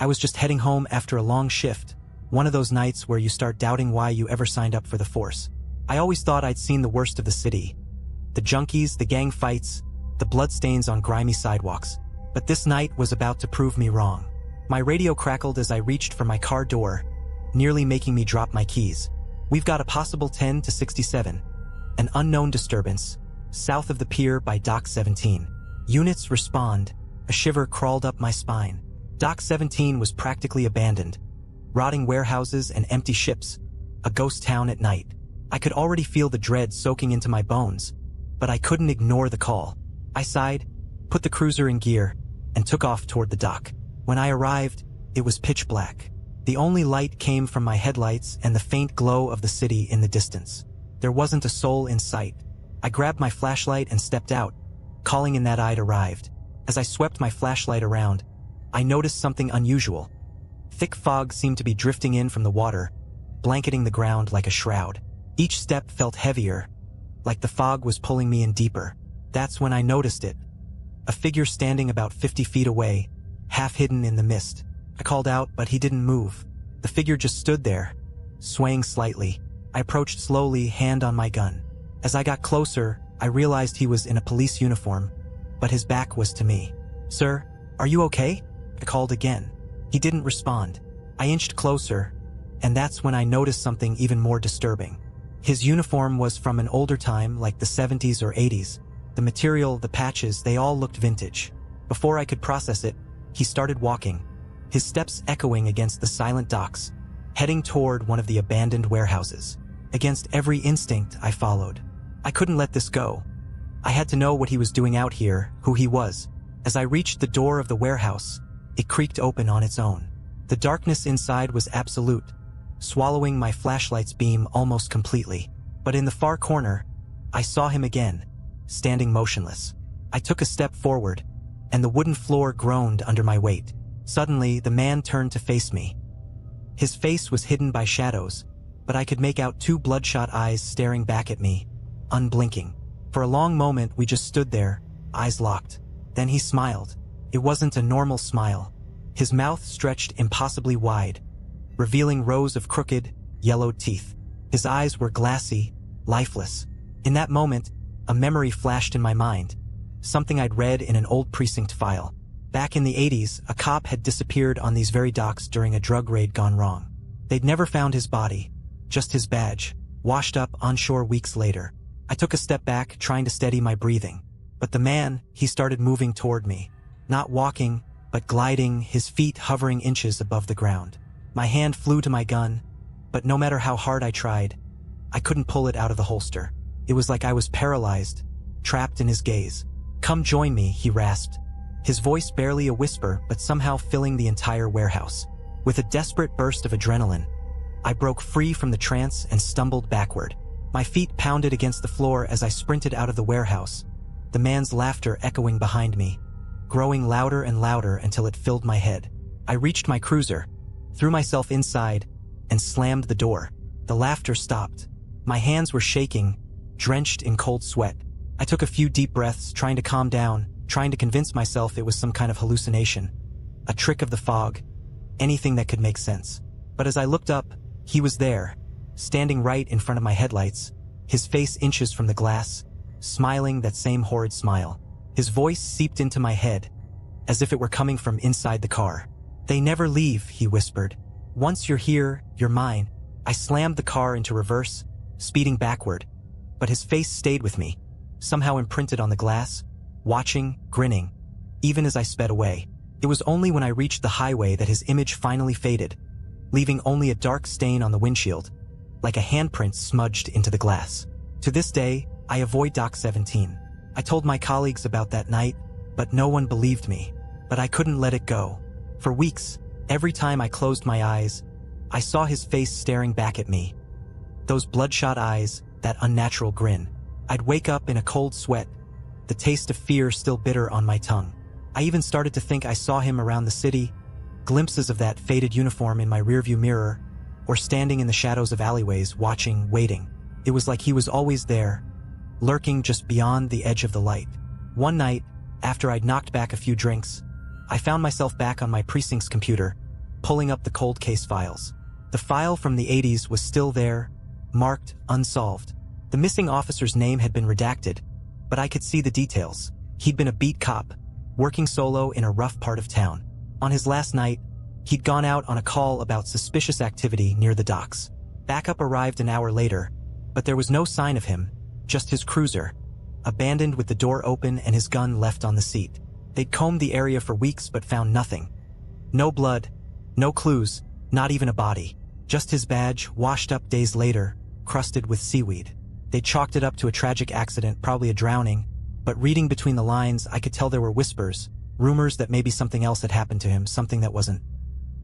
I was just heading home after a long shift, one of those nights where you start doubting why you ever signed up for the force. I always thought I'd seen the worst of the city. The junkies, the gang fights, the bloodstains on grimy sidewalks. But this night was about to prove me wrong. My radio crackled as I reached for my car door, nearly making me drop my keys. We've got a possible 10 to 67. An unknown disturbance, south of the pier by Dock 17. Units respond. A shiver crawled up my spine. Dock 17 was practically abandoned. Rotting warehouses and empty ships. A ghost town at night. I could already feel the dread soaking into my bones, but I couldn't ignore the call. I sighed, put the cruiser in gear, and took off toward the dock. When I arrived, it was pitch black. The only light came from my headlights and the faint glow of the city in the distance. There wasn't a soul in sight. I grabbed my flashlight and stepped out, calling in that I'd arrived. As I swept my flashlight around, I noticed something unusual. Thick fog seemed to be drifting in from the water, blanketing the ground like a shroud. Each step felt heavier, like the fog was pulling me in deeper. That's when I noticed it. A figure standing about 50 feet away, half hidden in the mist. I called out, but he didn't move. The figure just stood there, swaying slightly. I approached slowly, hand on my gun. As I got closer, I realized he was in a police uniform, but his back was to me. "Sir, are you okay?" I called again. He didn't respond. I inched closer, and that's when I noticed something even more disturbing. His uniform was from an older time, like the 70s or 80s. The material, the patches, they all looked vintage. Before I could process it, he started walking, his steps echoing against the silent docks, heading toward one of the abandoned warehouses. Against every instinct, I followed. I couldn't let this go. I had to know what he was doing out here, who he was. As I reached the door of the warehouse, it creaked open on its own. The darkness inside was absolute, swallowing my flashlight's beam almost completely. But in the far corner, I saw him again, standing motionless. I took a step forward, and the wooden floor groaned under my weight. Suddenly, the man turned to face me. His face was hidden by shadows, but I could make out two bloodshot eyes staring back at me, unblinking. For a long moment, we just stood there, eyes locked. Then he smiled. It wasn't a normal smile. His mouth stretched impossibly wide, revealing rows of crooked, yellowed teeth. His eyes were glassy, lifeless. In that moment, a memory flashed in my mind, something I'd read in an old precinct file. Back in the 80s, a cop had disappeared on these very docks during a drug raid gone wrong. They'd never found his body, just his badge, washed up on shore weeks later. I took a step back, trying to steady my breathing. But the man, he started moving toward me. Not walking, but gliding, his feet hovering inches above the ground. My hand flew to my gun, but no matter how hard I tried, I couldn't pull it out of the holster. It was like I was paralyzed, trapped in his gaze. "Come join me," he rasped, his voice barely a whisper but somehow filling the entire warehouse. With a desperate burst of adrenaline, I broke free from the trance and stumbled backward. My feet pounded against the floor as I sprinted out of the warehouse, the man's laughter echoing behind me, growing louder and louder until it filled my head. I reached my cruiser, threw myself inside, and slammed the door. The laughter stopped. My hands were shaking, drenched in cold sweat. I took a few deep breaths, trying to calm down, trying to convince myself it was some kind of hallucination, a trick of the fog, anything that could make sense. But as I looked up, he was there, standing right in front of my headlights, his face inches from the glass, smiling that same horrid smile. His voice seeped into my head, as if it were coming from inside the car. "They never leave," he whispered. "Once you're here, you're mine." I slammed the car into reverse, speeding backward, but his face stayed with me, somehow imprinted on the glass, watching, grinning, even as I sped away. It was only when I reached the highway that his image finally faded, leaving only a dark stain on the windshield, like a handprint smudged into the glass. To this day, I avoid Dock 17. I told my colleagues about that night, but no one believed me. But I couldn't let it go. For weeks, every time I closed my eyes, I saw his face staring back at me. Those bloodshot eyes, that unnatural grin. I'd wake up in a cold sweat, the taste of fear still bitter on my tongue. I even started to think I saw him around the city, glimpses of that faded uniform in my rearview mirror, or standing in the shadows of alleyways, watching, waiting. It was like he was always there, lurking just beyond the edge of the light. One night, after I'd knocked back a few drinks, I found myself back on my precinct's computer, pulling up the cold case files. The file from the 80s was still there, marked unsolved. The missing officer's name had been redacted, but I could see the details. He'd been a beat cop, working solo in a rough part of town. On his last night, he'd gone out on a call about suspicious activity near the docks. Backup arrived an hour later, but there was no sign of him, just his cruiser, abandoned with the door open and his gun left on the seat. They'd combed the area for weeks but found nothing. No blood, no clues, not even a body. Just his badge, washed up days later, crusted with seaweed. They chalked it up to a tragic accident, probably a drowning, but reading between the lines, I could tell there were whispers, rumors that maybe something else had happened to him, something that wasn't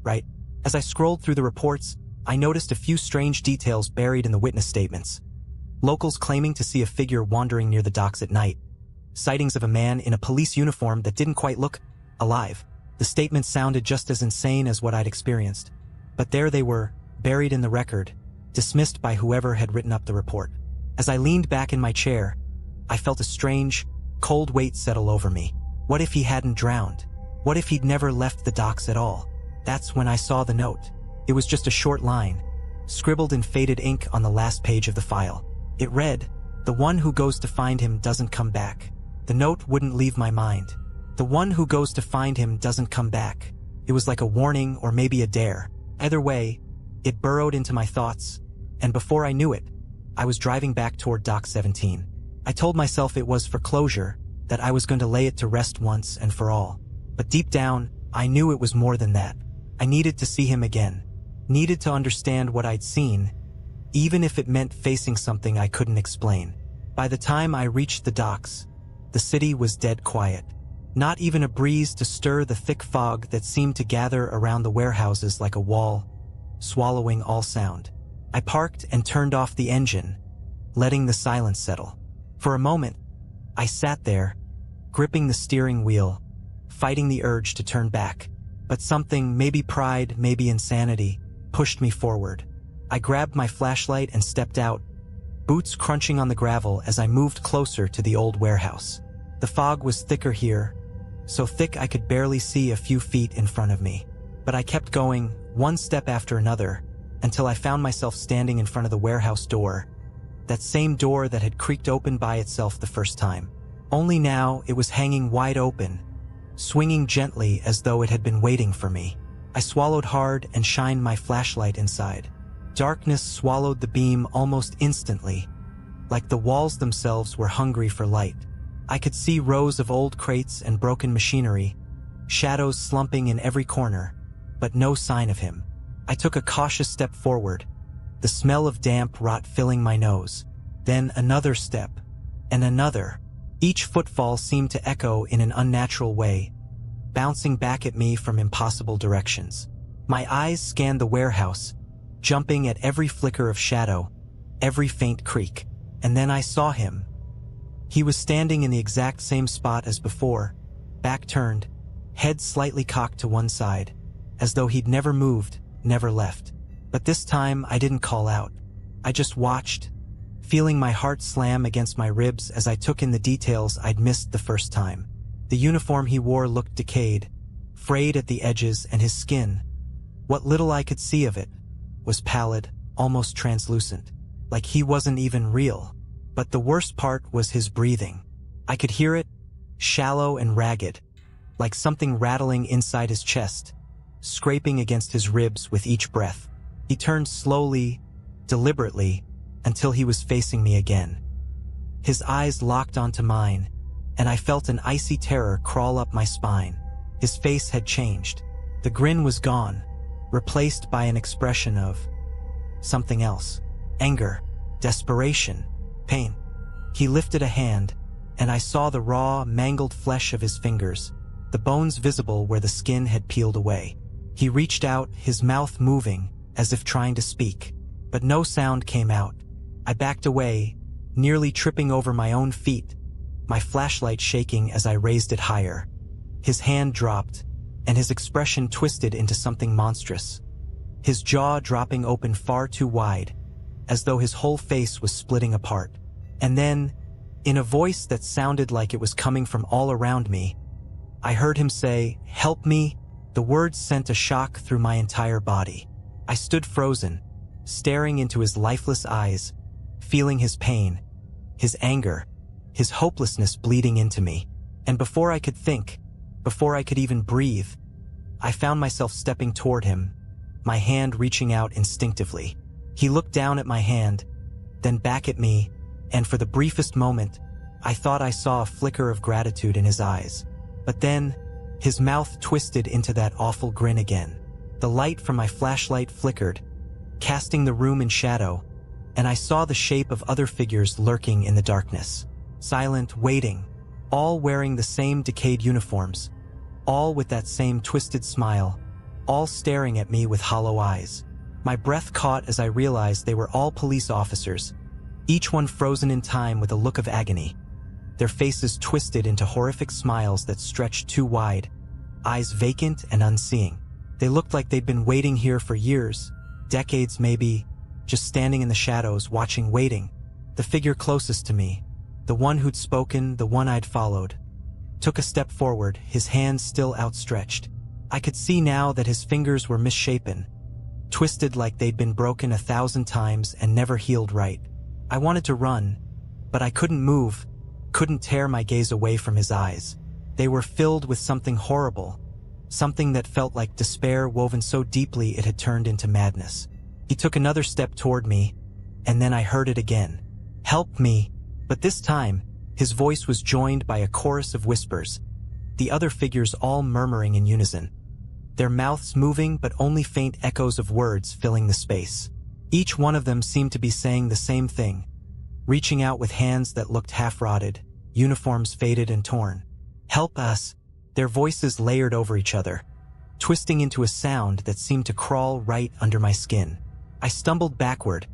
right. As I scrolled through the reports, I noticed a few strange details buried in the witness statements. Locals claiming to see a figure wandering near the docks at night. Sightings of a man in a police uniform that didn't quite look alive. The statements sounded just as insane as what I'd experienced. But there they were, buried in the record, dismissed by whoever had written up the report. As I leaned back in my chair, I felt a strange, cold weight settle over me. What if he hadn't drowned? What if he'd never left the docks at all? That's when I saw the note. It was just a short line, scribbled in faded ink on the last page of the file. It read, "The one who goes to find him doesn't come back." The note wouldn't leave my mind. The one who goes to find him doesn't come back. It was like a warning or maybe a dare. Either way, it burrowed into my thoughts, and before I knew it, I was driving back toward Dock 17. I told myself it was for closure, that I was going to lay it to rest once and for all. But deep down, I knew it was more than that. I needed to see him again. Needed to understand what I'd seen, even if it meant facing something I couldn't explain. By the time I reached the docks, the city was dead quiet. Not even a breeze to stir the thick fog that seemed to gather around the warehouses like a wall, swallowing all sound. I parked and turned off the engine, letting the silence settle. For a moment, I sat there, gripping the steering wheel, fighting the urge to turn back. But something, maybe pride, maybe insanity, pushed me forward. I grabbed my flashlight and stepped out, boots crunching on the gravel as I moved closer to the old warehouse. The fog was thicker here, so thick I could barely see a few feet in front of me. But I kept going, one step after another, until I found myself standing in front of the warehouse door, that same door that had creaked open by itself the first time. Only now it was hanging wide open, swinging gently as though it had been waiting for me. I swallowed hard and shined my flashlight inside. Darkness swallowed the beam almost instantly, like the walls themselves were hungry for light. I could see rows of old crates and broken machinery, shadows slumping in every corner, but no sign of him. I took a cautious step forward, the smell of damp rot filling my nose. Then another step, and another. Each footfall seemed to echo in an unnatural way, bouncing back at me from impossible directions. My eyes scanned the warehouse, jumping at every flicker of shadow, every faint creak. And then I saw him. He was standing in the exact same spot as before, back turned, head slightly cocked to one side, as though he'd never moved, never left. But this time I didn't call out. I just watched, feeling my heart slam against my ribs as I took in the details I'd missed the first time. The uniform he wore looked decayed, frayed at the edges, and his skin, what little I could see of it, was pallid, almost translucent, like he wasn't even real. But the worst part was his breathing. I could hear it, shallow and ragged, like something rattling inside his chest, scraping against his ribs with each breath. He turned slowly, deliberately, until he was facing me again. His eyes locked onto mine, and I felt an icy terror crawl up my spine. His face had changed. The grin was gone, replaced by an expression of something else. Anger, desperation, pain. He lifted a hand, and I saw the raw, mangled flesh of his fingers, the bones visible where the skin had peeled away. He reached out, his mouth moving, as if trying to speak, but no sound came out. I backed away, nearly tripping over my own feet, my flashlight shaking as I raised it higher. His hand dropped, and his expression twisted into something monstrous, his jaw dropping open far too wide, as though his whole face was splitting apart. And then, in a voice that sounded like it was coming from all around me, I heard him say, "Help me, The words sent a shock through my entire body. I stood frozen, staring into his lifeless eyes, feeling his pain, his anger, his hopelessness bleeding into me. And before I could think, before I could even breathe, I found myself stepping toward him, my hand reaching out instinctively. He looked down at my hand, then back at me, and for the briefest moment, I thought I saw a flicker of gratitude in his eyes. But then, his mouth twisted into that awful grin again. The light from my flashlight flickered, casting the room in shadow, and I saw the shape of other figures lurking in the darkness. Silent, waiting, all wearing the same decayed uniforms, all with that same twisted smile, all staring at me with hollow eyes. My breath caught as I realized they were all police officers, each one frozen in time with a look of agony. Their faces twisted into horrific smiles that stretched too wide, eyes vacant and unseeing. They looked like they'd been waiting here for years, decades maybe, just standing in the shadows, watching, waiting. The figure closest to me, the one who'd spoken, the one I'd followed, took a step forward, his hands still outstretched. I could see now that his fingers were misshapen, twisted like they'd been broken 1,000 times and never healed right. I wanted to run, but I couldn't move, couldn't tear my gaze away from his eyes. They were filled with something horrible, something that felt like despair woven so deeply it had turned into madness. He took another step toward me, and then I heard it again. "Help me!" But this time, his voice was joined by a chorus of whispers, the other figures all murmuring in unison, their mouths moving but only faint echoes of words filling the space. Each one of them seemed to be saying the same thing, reaching out with hands that looked half-rotted, uniforms faded and torn. "Help us!" Their voices layered over each other, twisting into a sound that seemed to crawl right under my skin. I stumbled backward,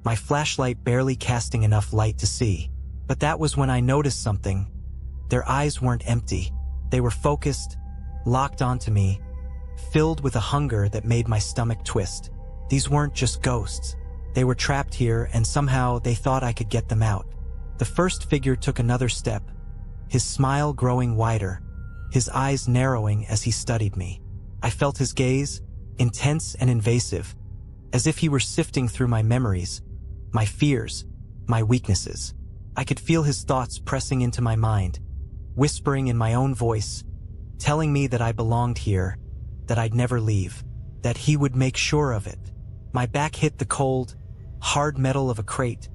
my flashlight barely casting enough light to see. But that was when I noticed something. Their eyes weren't empty. They were focused, locked onto me, filled with a hunger that made my stomach twist. These weren't just ghosts. They were trapped here, and somehow they thought I could get them out. The first figure took another step, his smile growing wider, his eyes narrowing as he studied me. I felt his gaze, intense and invasive, as if he were sifting through my memories, my fears, my weaknesses. I could feel his thoughts pressing into my mind, whispering in my own voice, telling me that I belonged here, that I'd never leave, that he would make sure of it. My back hit the cold, hard metal of a crate,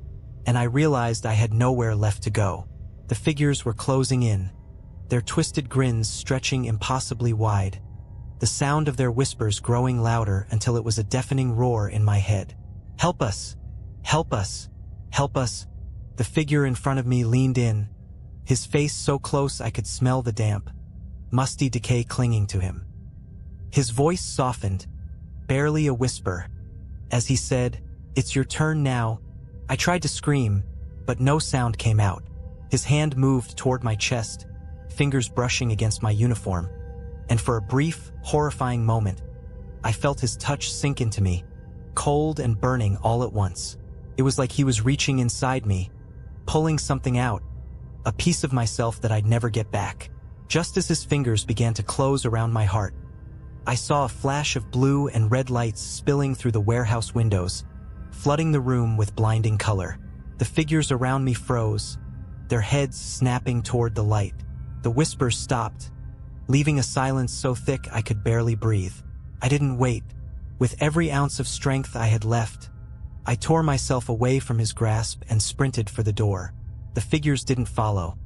and I realized I had nowhere left to go. The figures were closing in, their twisted grins stretching impossibly wide, the sound of their whispers growing louder until it was a deafening roar in my head. "Help us! Help us! Help us!" The figure in front of me leaned in, his face so close I could smell the damp, musty decay clinging to him. His voice softened, barely a whisper, as he said, "It's your turn now." I tried to scream, but no sound came out. His hand moved toward my chest, fingers brushing against my uniform, and for a brief, horrifying moment, I felt his touch sink into me, cold and burning all at once. It was like he was reaching inside me, pulling something out, a piece of myself that I'd never get back. Just as his fingers began to close around my heart, I saw a flash of blue and red lights spilling through the warehouse windows, flooding the room with blinding color. The figures around me froze, their heads snapping toward the light. The whispers stopped, leaving a silence so thick I could barely breathe. I didn't wait. With every ounce of strength I had left, I tore myself away from his grasp and sprinted for the door. The figures didn't follow.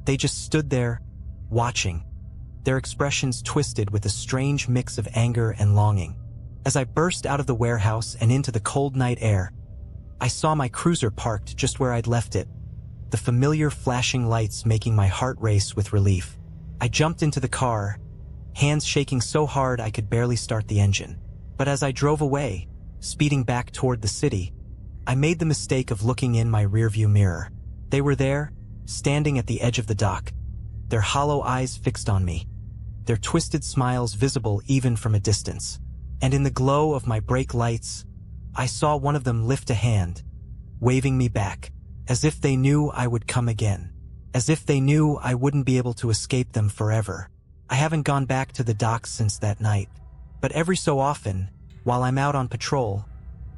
They just stood there, watching, their expressions twisted with a strange mix of anger and longing. As I burst out of the warehouse and into the cold night air, I saw my cruiser parked just where I'd left it, the familiar flashing lights making my heart race with relief. I jumped into the car, hands shaking so hard I could barely start the engine. But as I drove away, speeding back toward the city, I made the mistake of looking in my rearview mirror. They were there, standing at the edge of the dock, their hollow eyes fixed on me, their twisted smiles visible even from a distance. And in the glow of my brake lights, I saw one of them lift a hand, waving me back, as if they knew I would come again, as if they knew I wouldn't be able to escape them forever. I haven't gone back to the docks since that night. But every so often, while I'm out on patrol,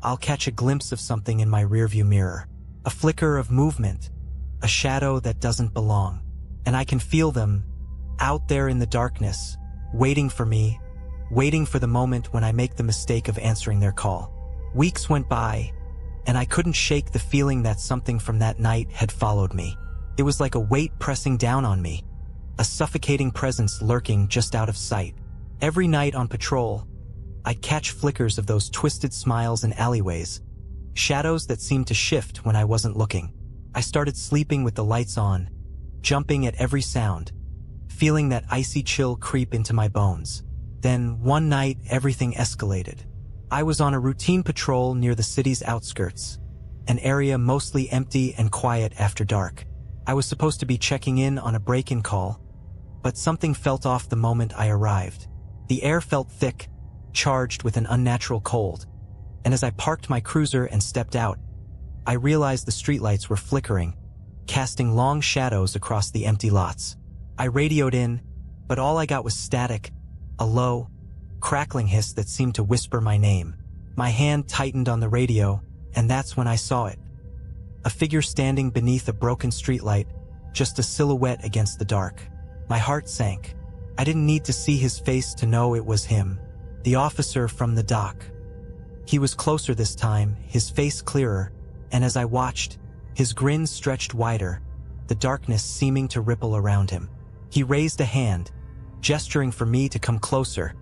I'll catch a glimpse of something in my rearview mirror. A flicker of movement, a shadow that doesn't belong. And I can feel them, out there in the darkness, waiting for me, waiting for the moment when I make the mistake of answering their call. Weeks went by, and I couldn't shake the feeling that something from that night had followed me. It was like a weight pressing down on me, a suffocating presence lurking just out of sight. Every night on patrol, I'd catch flickers of those twisted smiles in alleyways, shadows that seemed to shift when I wasn't looking. I started sleeping with the lights on, jumping at every sound, feeling that icy chill creep into my bones. Then, one night, everything escalated. I was on a routine patrol near the city's outskirts, an area mostly empty and quiet after dark. I was supposed to be checking in on a break-in call, but something felt off the moment I arrived. The air felt thick, charged with an unnatural cold, and as I parked my cruiser and stepped out, I realized the streetlights were flickering, casting long shadows across the empty lots. I radioed in, but all I got was static, a low, crackling hiss that seemed to whisper my name. My hand tightened on the radio, and that's when I saw it. A figure standing beneath a broken streetlight, just a silhouette against the dark. My heart sank. I didn't need to see his face to know it was him, the officer from the dock. He was closer this time, his face clearer, and as I watched, his grin stretched wider, the darkness seeming to ripple around him. He raised a hand, gesturing for me to come closer,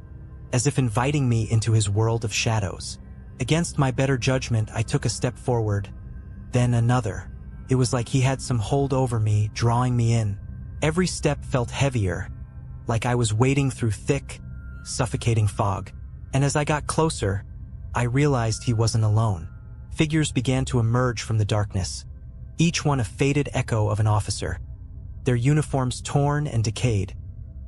as if inviting me into his world of shadows. Against my better judgment, I took a step forward, then another. It was like he had some hold over me, drawing me in. Every step felt heavier, like I was wading through thick, suffocating fog. And as I got closer, I realized he wasn't alone. Figures began to emerge from the darkness, each one a faded echo of an officer, their uniforms torn and decayed,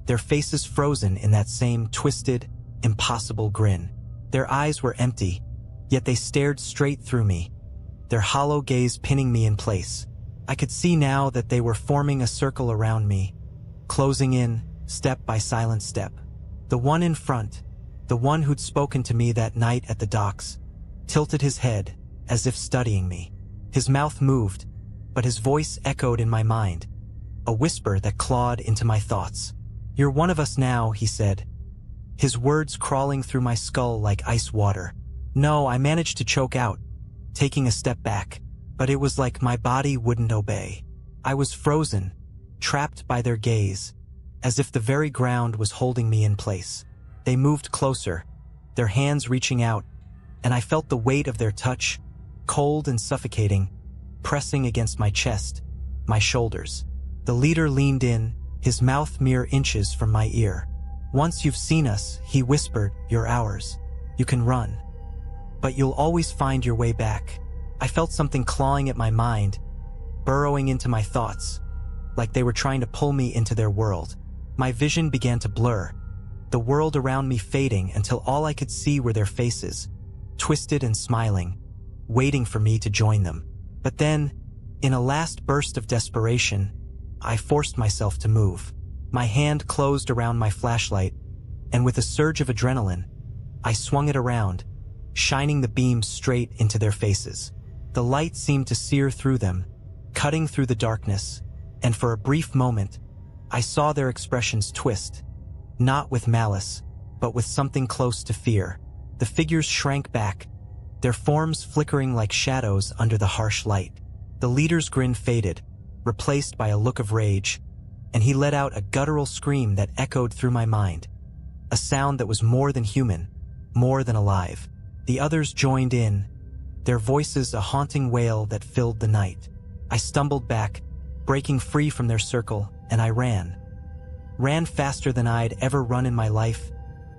their faces frozen in that same twisted, impossible grin. Their eyes were empty, yet they stared straight through me, their hollow gaze pinning me in place. I could see now that they were forming a circle around me, closing in, step by silent step. The one in front, the one who'd spoken to me that night at the docks, tilted his head, as if studying me. His mouth moved, but his voice echoed in my mind, a whisper that clawed into my thoughts. "You're one of us now," he said, his words crawling through my skull like ice water. No, I managed to choke out, taking a step back, but it was like my body wouldn't obey. I was frozen, trapped by their gaze, as if the very ground was holding me in place. They moved closer, their hands reaching out, and I felt the weight of their touch, cold and suffocating, pressing against my chest, my shoulders. The leader leaned in, his mouth mere inches from my ear. "Once you've seen us," he whispered, "you're ours. You can run, but you'll always find your way back." I felt something clawing at my mind, burrowing into my thoughts, like they were trying to pull me into their world. My vision began to blur, the world around me fading until all I could see were their faces, twisted and smiling, waiting for me to join them. But then, in a last burst of desperation, I forced myself to move. My hand closed around my flashlight, and with a surge of adrenaline, I swung it around, shining the beam straight into their faces. The light seemed to sear through them, cutting through the darkness, and for a brief moment, I saw their expressions twist, not with malice, but with something close to fear. The figures shrank back, their forms flickering like shadows under the harsh light. The leader's grin faded, replaced by a look of rage, and he let out a guttural scream that echoed through my mind, a sound that was more than human, more than alive. The others joined in, their voices a haunting wail that filled the night. I stumbled back, breaking free from their circle, and I ran. Ran faster than I'd ever run in my life,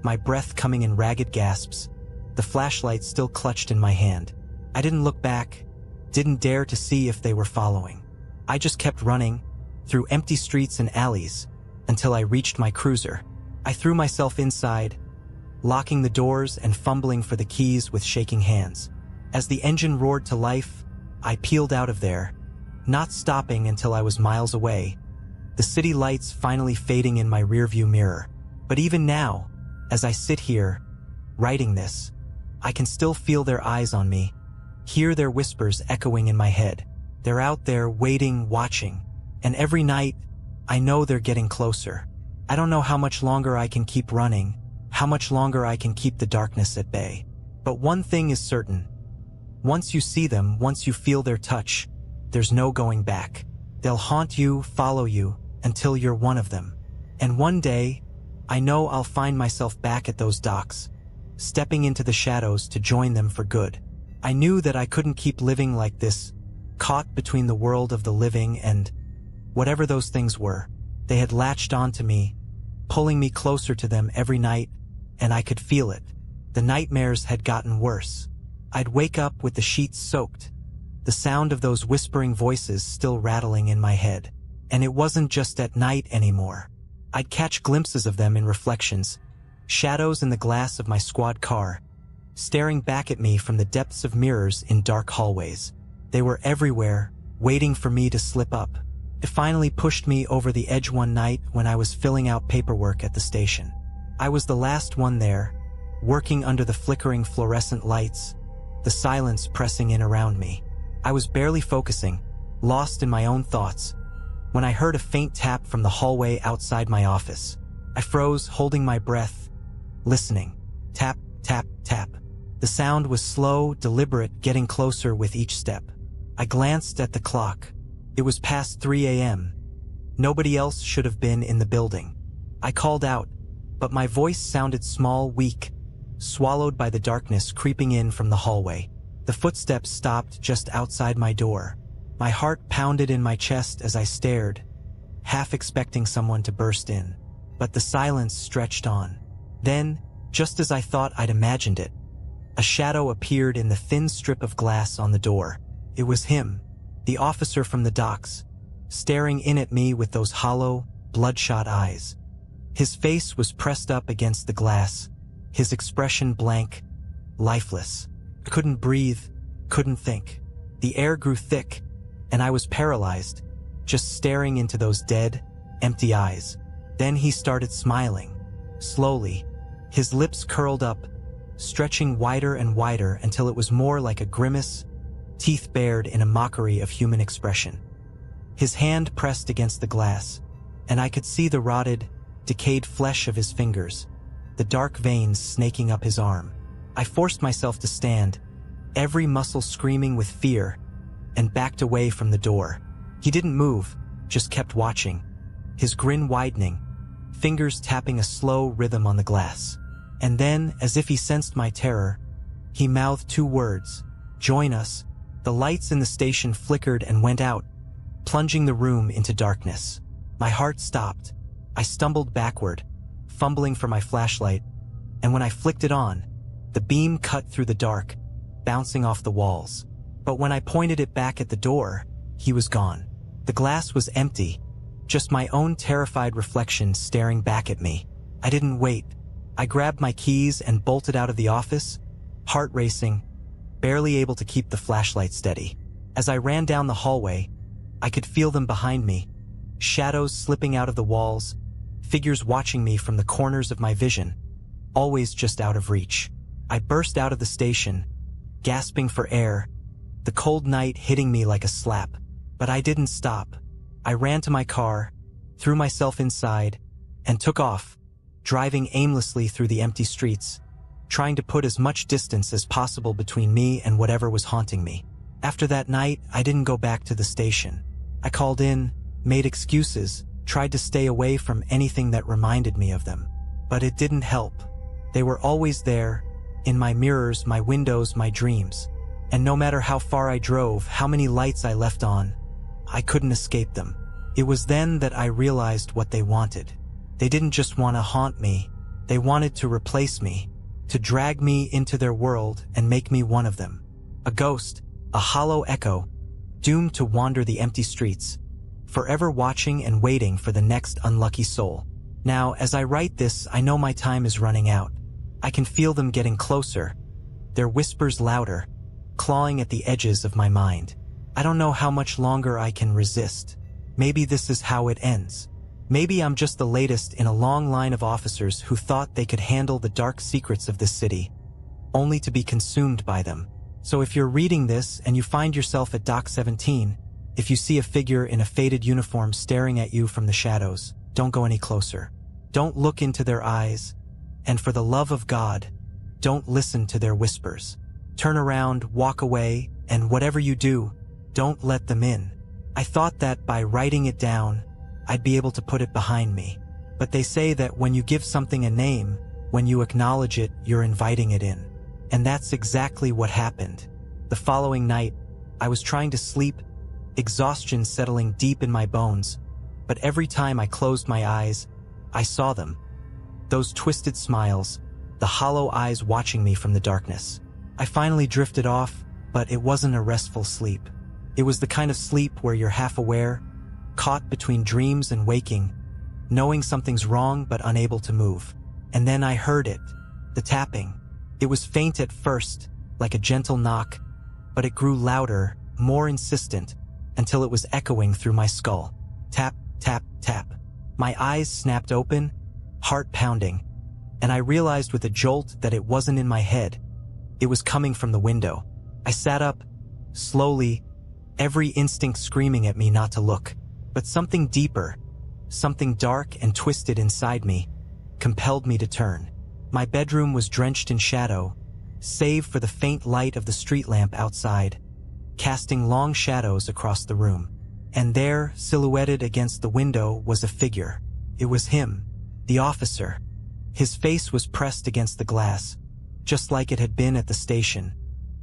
my breath coming in ragged gasps, the flashlight still clutched in my hand. I didn't look back, didn't dare to see if they were following. I just kept running, through empty streets and alleys, until I reached my cruiser. I threw myself inside, locking the doors and fumbling for the keys with shaking hands. As the engine roared to life, I peeled out of there, not stopping until I was miles away, the city lights finally fading in my rearview mirror. But even now, as I sit here, writing this, I can still feel their eyes on me, hear their whispers echoing in my head. They're out there waiting, watching, and every night, I know they're getting closer. I don't know how much longer I can keep running, how much longer I can keep the darkness at bay. But one thing is certain. Once you see them, once you feel their touch, there's no going back. They'll haunt you, follow you, until you're one of them. And one day, I know I'll find myself back at those docks, stepping into the shadows to join them for good. I knew that I couldn't keep living like this, caught between the world of the living and whatever those things were. They had latched onto me, pulling me closer to them every night, and I could feel it. The nightmares had gotten worse. I'd wake up with the sheets soaked, the sound of those whispering voices still rattling in my head. And it wasn't just at night anymore. I'd catch glimpses of them in reflections, shadows in the glass of my squad car, staring back at me from the depths of mirrors in dark hallways. They were everywhere, waiting for me to slip up. It finally pushed me over the edge one night when I was filling out paperwork at the station. I was the last one there, working under the flickering fluorescent lights, the silence pressing in around me. I was barely focusing, lost in my own thoughts, when I heard a faint tap from the hallway outside my office. I froze, holding my breath, listening. Tap, tap, tap. The sound was slow, deliberate, getting closer with each step. I glanced at the clock. It was past 3 a.m. Nobody else should have been in the building. I called out, but my voice sounded small, weak, swallowed by the darkness creeping in from the hallway. The footsteps stopped just outside my door. My heart pounded in my chest as I stared, half expecting someone to burst in. But the silence stretched on. Then, just as I thought I'd imagined it, a shadow appeared in the thin strip of glass on the door. It was him, the officer from the docks, staring in at me with those hollow, bloodshot eyes. His face was pressed up against the glass, his expression blank, lifeless. I couldn't breathe, couldn't think. The air grew thick, and I was paralyzed, just staring into those dead, empty eyes. Then he started smiling, slowly, his lips curled up, stretching wider and wider until it was more like a grimace, teeth bared in a mockery of human expression. His hand pressed against the glass, and I could see the rotted, decayed flesh of his fingers, the dark veins snaking up his arm. I forced myself to stand, every muscle screaming with fear, and backed away from the door. He didn't move, just kept watching, his grin widening, fingers tapping a slow rhythm on the glass. And then, as if he sensed my terror, he mouthed 2 words, "Join us." The lights in the station flickered and went out, plunging the room into darkness. My heart stopped. I stumbled backward, fumbling for my flashlight, and when I flicked it on, the beam cut through the dark, bouncing off the walls. But when I pointed it back at the door, he was gone. The glass was empty, just my own terrified reflection staring back at me. I didn't wait. I grabbed my keys and bolted out of the office, heart racing, barely able to keep the flashlight steady. As I ran down the hallway, I could feel them behind me, shadows slipping out of the walls, figures watching me from the corners of my vision, always just out of reach. I burst out of the station, gasping for air, the cold night hitting me like a slap. But I didn't stop. I ran to my car, threw myself inside, and took off, driving aimlessly through the empty streets, trying to put as much distance as possible between me and whatever was haunting me. After that night, I didn't go back to the station. I called in, made excuses, tried to stay away from anything that reminded me of them. But it didn't help. They were always there, in my mirrors, my windows, my dreams. And no matter how far I drove, how many lights I left on, I couldn't escape them. It was then that I realized what they wanted. They didn't just want to haunt me. They wanted to replace me, to drag me into their world and make me one of them. A ghost, a hollow echo, doomed to wander the empty streets, forever watching and waiting for the next unlucky soul. Now, as I write this, I know my time is running out. I can feel them getting closer, their whispers louder, clawing at the edges of my mind. I don't know how much longer I can resist. Maybe this is how it ends. Maybe I'm just the latest in a long line of officers who thought they could handle the dark secrets of this city, only to be consumed by them. So if you're reading this and you find yourself at Dock 17, if you see a figure in a faded uniform staring at you from the shadows, don't go any closer. Don't look into their eyes, and for the love of God, don't listen to their whispers. Turn around, walk away, and whatever you do, don't let them in. I thought that by writing it down, I'd be able to put it behind me. But they say that when you give something a name, when you acknowledge it, you're inviting it in. And that's exactly what happened. The following night, I was trying to sleep, exhaustion settling deep in my bones, but every time I closed my eyes, I saw them. Those twisted smiles, the hollow eyes watching me from the darkness. I finally drifted off, but it wasn't a restful sleep. It was the kind of sleep where you're half aware, caught between dreams and waking, knowing something's wrong but unable to move. And then I heard it, the tapping. It was faint at first, like a gentle knock, but it grew louder, more insistent, until it was echoing through my skull. Tap, tap, tap. My eyes snapped open, heart pounding, and I realized with a jolt that it wasn't in my head. It was coming from the window. I sat up, slowly, every instinct screaming at me not to look. But something deeper, something dark and twisted inside me, compelled me to turn. My bedroom was drenched in shadow, save for the faint light of the street lamp outside, casting long shadows across the room. And there, silhouetted against the window, was a figure. It was him, the officer. His face was pressed against the glass, just like it had been at the station,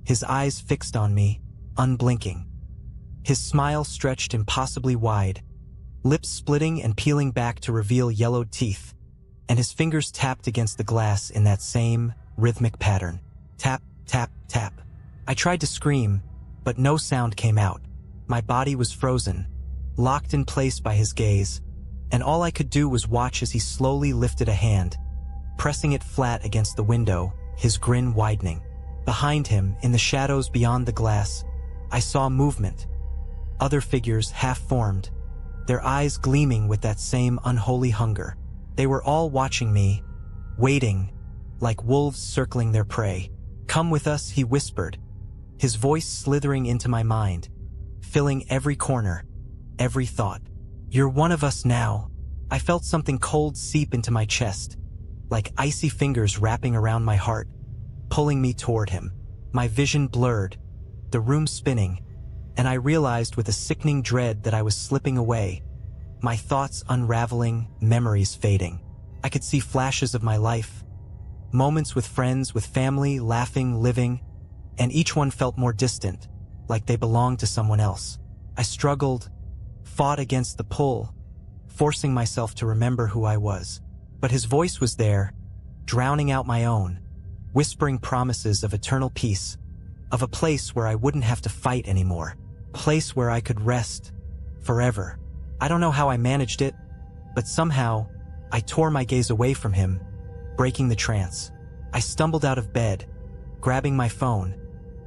his eyes fixed on me, unblinking. His smile stretched impossibly wide, lips splitting and peeling back to reveal yellowed teeth, and his fingers tapped against the glass in that same rhythmic pattern. Tap, tap, tap. I tried to scream, but no sound came out. My body was frozen, locked in place by his gaze, and all I could do was watch as he slowly lifted a hand, pressing it flat against the window, his grin widening. Behind him, in the shadows beyond the glass, I saw movement. Other figures half-formed, their eyes gleaming with that same unholy hunger. They were all watching me, waiting, like wolves circling their prey. "Come with us," he whispered, his voice slithering into my mind, filling every corner, every thought. "You're one of us now." I felt something cold seep into my chest, like icy fingers wrapping around my heart, pulling me toward him. My vision blurred, the room spinning, and I realized with a sickening dread that I was slipping away, my thoughts unraveling, memories fading. I could see flashes of my life, moments with friends, with family, laughing, living, and each one felt more distant, like they belonged to someone else. I struggled, fought against the pull, forcing myself to remember who I was. But his voice was there, drowning out my own, whispering promises of eternal peace, of a place where I wouldn't have to fight anymore, a place where I could rest forever. I don't know how I managed it, but somehow I tore my gaze away from him, breaking the trance. I stumbled out of bed, grabbing my phone,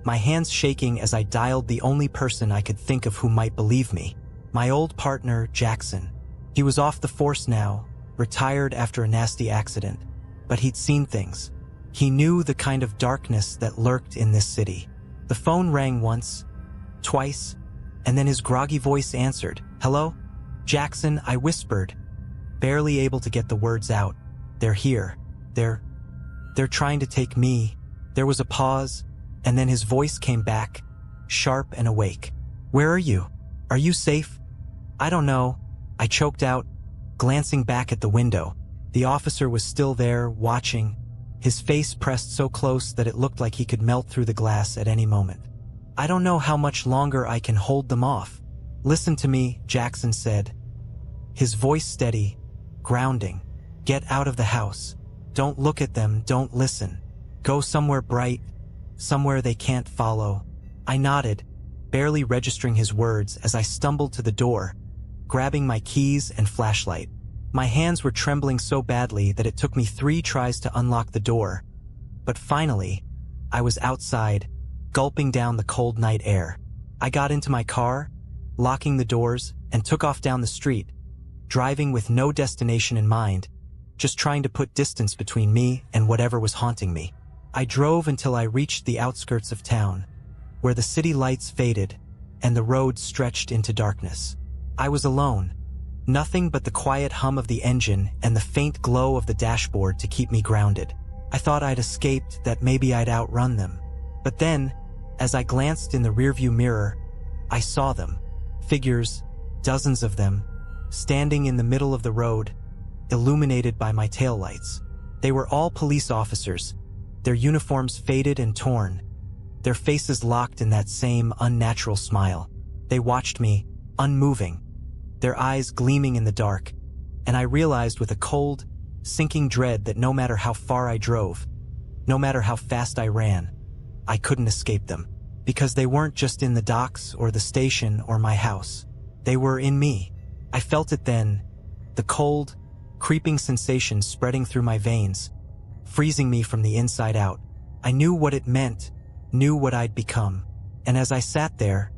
my hands shaking as I dialed the only person I could think of who might believe me, my old partner, Jackson. He was off the force now, retired after a nasty accident, but he'd seen things. He knew the kind of darkness that lurked in this city. The phone rang once, twice, and then his groggy voice answered. "Hello? Jackson," I whispered, barely able to get the words out. "They're here. They're trying to take me." There was a pause, and then his voice came back, sharp and awake. "Where are you? Are you safe?" "I don't know," I choked out, glancing back at the window. The officer was still there, watching, his face pressed so close that it looked like he could melt through the glass at any moment. "I don't know how much longer I can hold them off." "Listen to me," Jackson said, his voice steady, grounding. "Get out of the house. Don't look at them, don't listen. Go somewhere bright, somewhere they can't follow." I nodded, barely registering his words as I stumbled to the door, grabbing my keys and flashlight. My hands were trembling so badly that it took me 3 tries to unlock the door. But finally, I was outside, gulping down the cold night air. I got into my car, locking the doors, and took off down the street, driving with no destination in mind, just trying to put distance between me and whatever was haunting me. I drove until I reached the outskirts of town, where the city lights faded and the road stretched into darkness. I was alone, nothing but the quiet hum of the engine and the faint glow of the dashboard to keep me grounded. I thought I'd escaped, that maybe I'd outrun them. But then, as I glanced in the rearview mirror, I saw them. Figures, dozens of them, standing in the middle of the road, illuminated by my taillights. They were all police officers, their uniforms faded and torn, their faces locked in that same unnatural smile. They watched me, unmoving, their eyes gleaming in the dark, and I realized with a cold, sinking dread that no matter how far I drove, no matter how fast I ran, I couldn't escape them. Because they weren't just in the docks or the station or my house. They were in me. I felt it then, the cold, creeping sensation spreading through my veins, freezing me from the inside out. I knew what it meant, knew what I'd become. And as I sat there,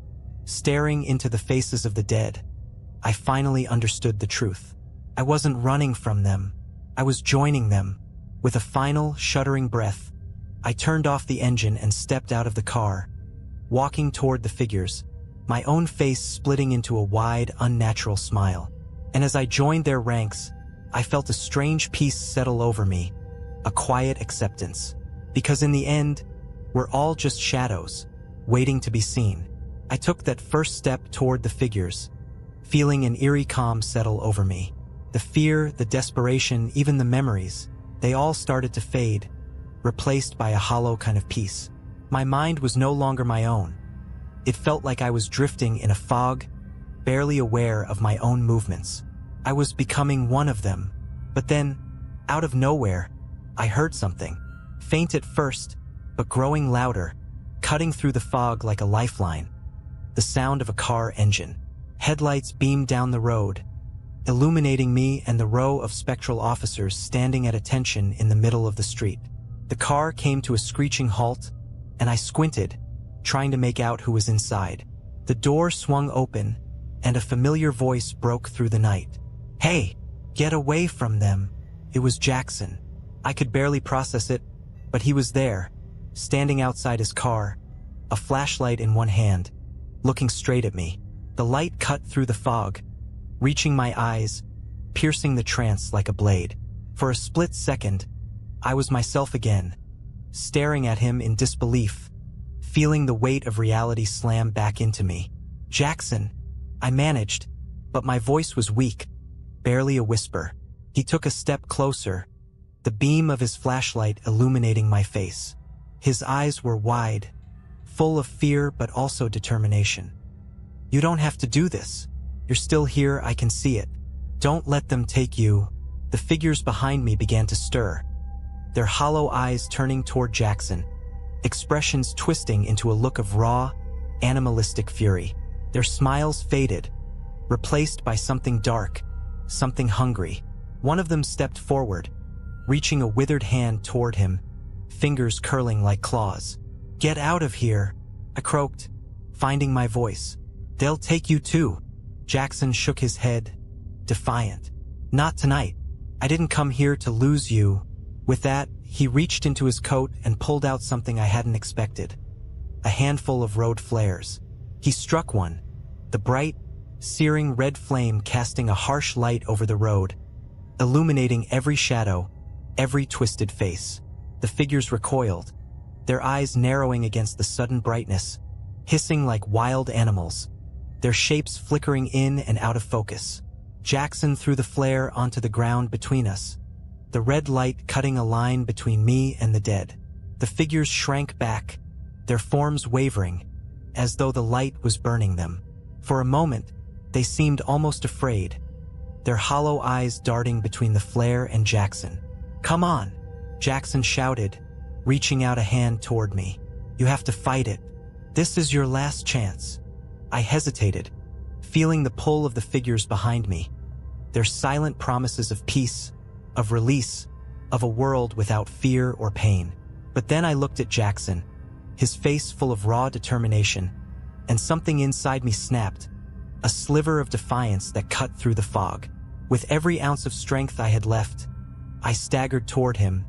staring into the faces of the dead, I finally understood the truth. I wasn't running from them. I was joining them. With a final, shuddering breath, I turned off the engine and stepped out of the car, walking toward the figures, my own face splitting into a wide, unnatural smile. And as I joined their ranks, I felt a strange peace settle over me, a quiet acceptance. Because in the end, we're all just shadows, waiting to be seen. I took that first step toward the figures, feeling an eerie calm settle over me. The fear, the desperation, even the memories, they all started to fade, replaced by a hollow kind of peace. My mind was no longer my own. It felt like I was drifting in a fog, barely aware of my own movements. I was becoming one of them. But then, out of nowhere, I heard something. Faint at first, but growing louder, cutting through the fog like a lifeline. The sound of a car engine. Headlights beamed down the road, illuminating me and the row of spectral officers standing at attention in the middle of the street. The car came to a screeching halt, and I squinted, trying to make out who was inside. The door swung open, and a familiar voice broke through the night. "Hey, get away from them." It was Jackson. I could barely process it, but he was there, standing outside his car, a flashlight in one hand, looking straight at me. The light cut through the fog, reaching my eyes, piercing the trance like a blade. For a split second, I was myself again, staring at him in disbelief, feeling the weight of reality slam back into me. "Jackson," I managed, but my voice was weak, barely a whisper. He took a step closer, the beam of his flashlight illuminating my face. His eyes were wide, full of fear but also determination. "You don't have to do this. You're still here, I can see it. Don't let them take you." The figures behind me began to stir, their hollow eyes turning toward Jackson, expressions twisting into a look of raw, animalistic fury. Their smiles faded, replaced by something dark, something hungry. One of them stepped forward, reaching a withered hand toward him, fingers curling like claws. "Get out of here," I croaked, finding my voice. "They'll take you too." Jackson shook his head, defiant. "Not tonight. I didn't come here to lose you." With that, he reached into his coat and pulled out something I hadn't expected. A handful of road flares. He struck one, the bright, searing red flame casting a harsh light over the road, illuminating every shadow, every twisted face. The figures recoiled, their eyes narrowing against the sudden brightness, hissing like wild animals, their shapes flickering in and out of focus. Jackson threw the flare onto the ground between us, the red light cutting a line between me and the dead. The figures shrank back, their forms wavering, as though the light was burning them. For a moment, they seemed almost afraid, their hollow eyes darting between the flare and Jackson. "Come on," Jackson shouted, reaching out a hand toward me. "You have to fight it. This is your last chance." I hesitated, feeling the pull of the figures behind me, their silent promises of peace, of release, of a world without fear or pain. But then I looked at Jackson, his face full of raw determination, and something inside me snapped, a sliver of defiance that cut through the fog. With every ounce of strength I had left, I staggered toward him,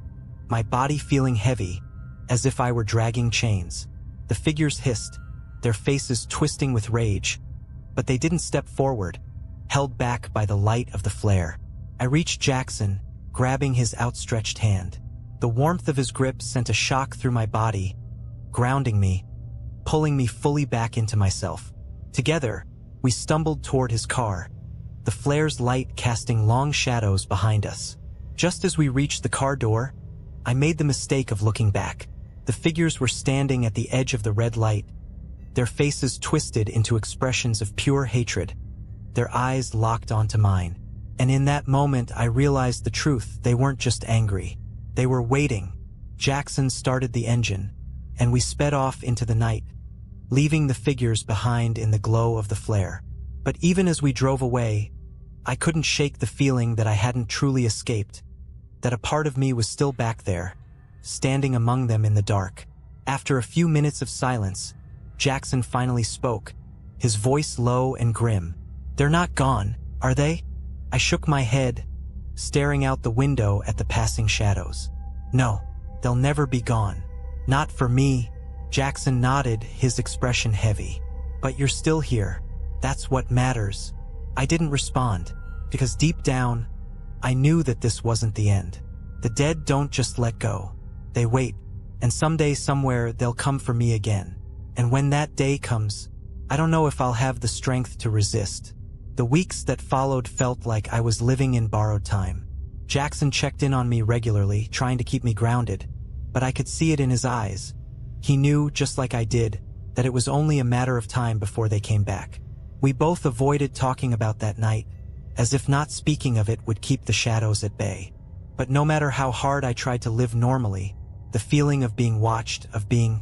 my body feeling heavy, as if I were dragging chains. The figures hissed, their faces twisting with rage, but they didn't step forward, held back by the light of the flare. I reached Jackson, grabbing his outstretched hand. The warmth of his grip sent a shock through my body, grounding me, pulling me fully back into myself. Together, we stumbled toward his car, the flare's light casting long shadows behind us. Just as we reached the car door, I made the mistake of looking back. The figures were standing at the edge of the red light, their faces twisted into expressions of pure hatred, their eyes locked onto mine. And in that moment, I realized the truth. They weren't just angry. They were waiting. Jackson started the engine, and we sped off into the night, leaving the figures behind in the glow of the flare. But even as we drove away, I couldn't shake the feeling that I hadn't truly escaped, that a part of me was still back there, standing among them in the dark. After a few minutes of silence, Jackson finally spoke, his voice low and grim. "They're not gone, are they?" I shook my head, staring out the window at the passing shadows. "No, they'll never be gone. Not for me." Jackson nodded, his expression heavy. "But you're still here. That's what matters." I didn't respond, because deep down, I knew that this wasn't the end. The dead don't just let go. They wait, and someday, somewhere, they'll come for me again. And when that day comes, I don't know if I'll have the strength to resist. The weeks that followed felt like I was living in borrowed time. Jackson checked in on me regularly, trying to keep me grounded, but I could see it in his eyes. He knew, just like I did, that it was only a matter of time before they came back. We both avoided talking about that night, as if not speaking of it would keep the shadows at bay. But no matter how hard I tried to live normally, the feeling of being watched, of being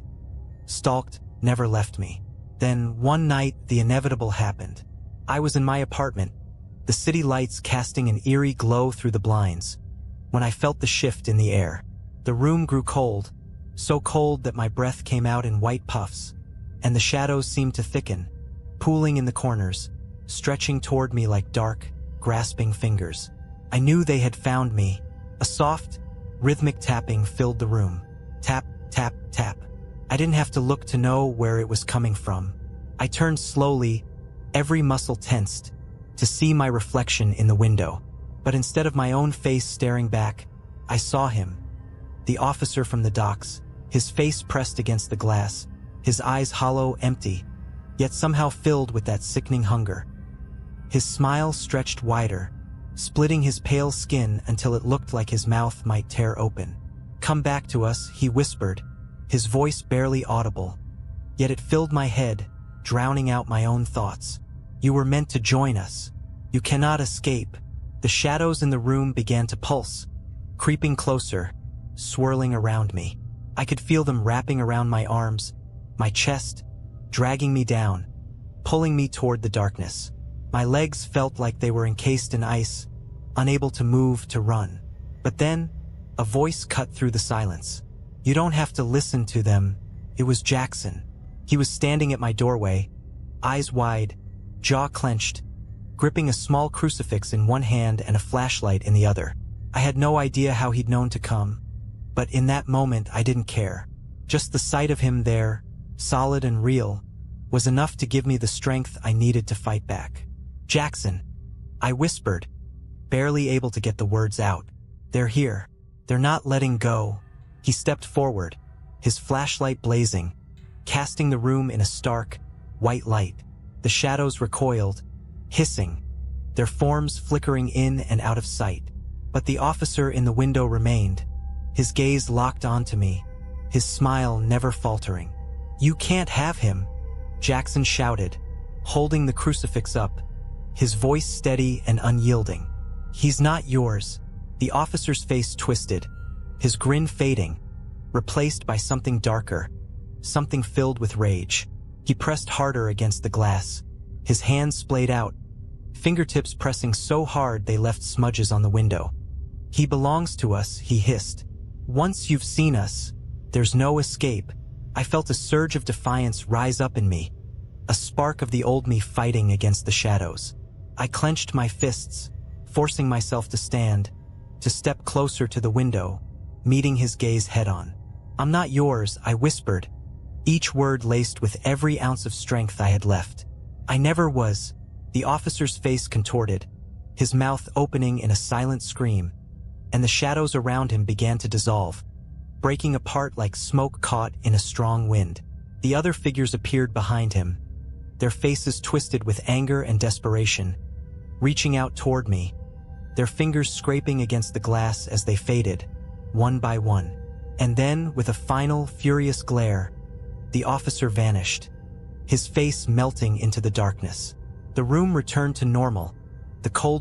stalked, never left me. Then, one night, the inevitable happened. I was in my apartment, the city lights casting an eerie glow through the blinds, when I felt the shift in the air. The room grew cold, so cold that my breath came out in white puffs, and the shadows seemed to thicken, pooling in the corners, stretching toward me like dark, grasping fingers. I knew they had found me. A soft, rhythmic tapping filled the room. Tap, tap, tap. I didn't have to look to know where it was coming from. I turned slowly, every muscle tensed, to see my reflection in the window. But instead of my own face staring back, I saw him, the officer from the docks, his face pressed against the glass, his eyes hollow, empty, yet somehow filled with that sickening hunger. His smile stretched wider, splitting his pale skin until it looked like his mouth might tear open. "Come back to us," he whispered, his voice barely audible, yet it filled my head, drowning out my own thoughts. "You were meant to join us. You cannot escape." The shadows in the room began to pulse, creeping closer, swirling around me. I could feel them wrapping around my arms, my chest, dragging me down, pulling me toward the darkness. My legs felt like they were encased in ice, unable to move, to run. But then, a voice cut through the silence. "You don't have to listen to them." It was Jackson. He was standing at my doorway, eyes wide, jaw clenched, gripping a small crucifix in one hand and a flashlight in the other. I had no idea how he'd known to come, but in that moment I didn't care. Just the sight of him there, solid and real, was enough to give me the strength I needed to fight back. "Jackson," I whispered, barely able to get the words out. "They're here. They're not letting go." He stepped forward, his flashlight blazing, casting the room in a stark, white light. The shadows recoiled, hissing, their forms flickering in and out of sight. But the officer in the window remained, his gaze locked onto me, his smile never faltering. "You can't have him," Jackson shouted, holding the crucifix up, his voice steady and unyielding. "He's not yours." The officer's face twisted, his grin fading, replaced by something darker, something filled with rage. He pressed harder against the glass, his hands splayed out, fingertips pressing so hard they left smudges on the window. "He belongs to us," he hissed. "Once you've seen us, there's no escape." I felt a surge of defiance rise up in me, a spark of the old me fighting against the shadows. I clenched my fists, forcing myself to stand, to step closer to the window, meeting his gaze head-on. "I'm not yours," I whispered, each word laced with every ounce of strength I had left. "I never was." The officer's face contorted, his mouth opening in a silent scream, and the shadows around him began to dissolve, breaking apart like smoke caught in a strong wind. The other figures appeared behind him, their faces twisted with anger and desperation, reaching out toward me, their fingers scraping against the glass as they faded, one by one. And then, with a final, furious glare, the officer vanished, his face melting into the darkness. The room returned to normal, the cold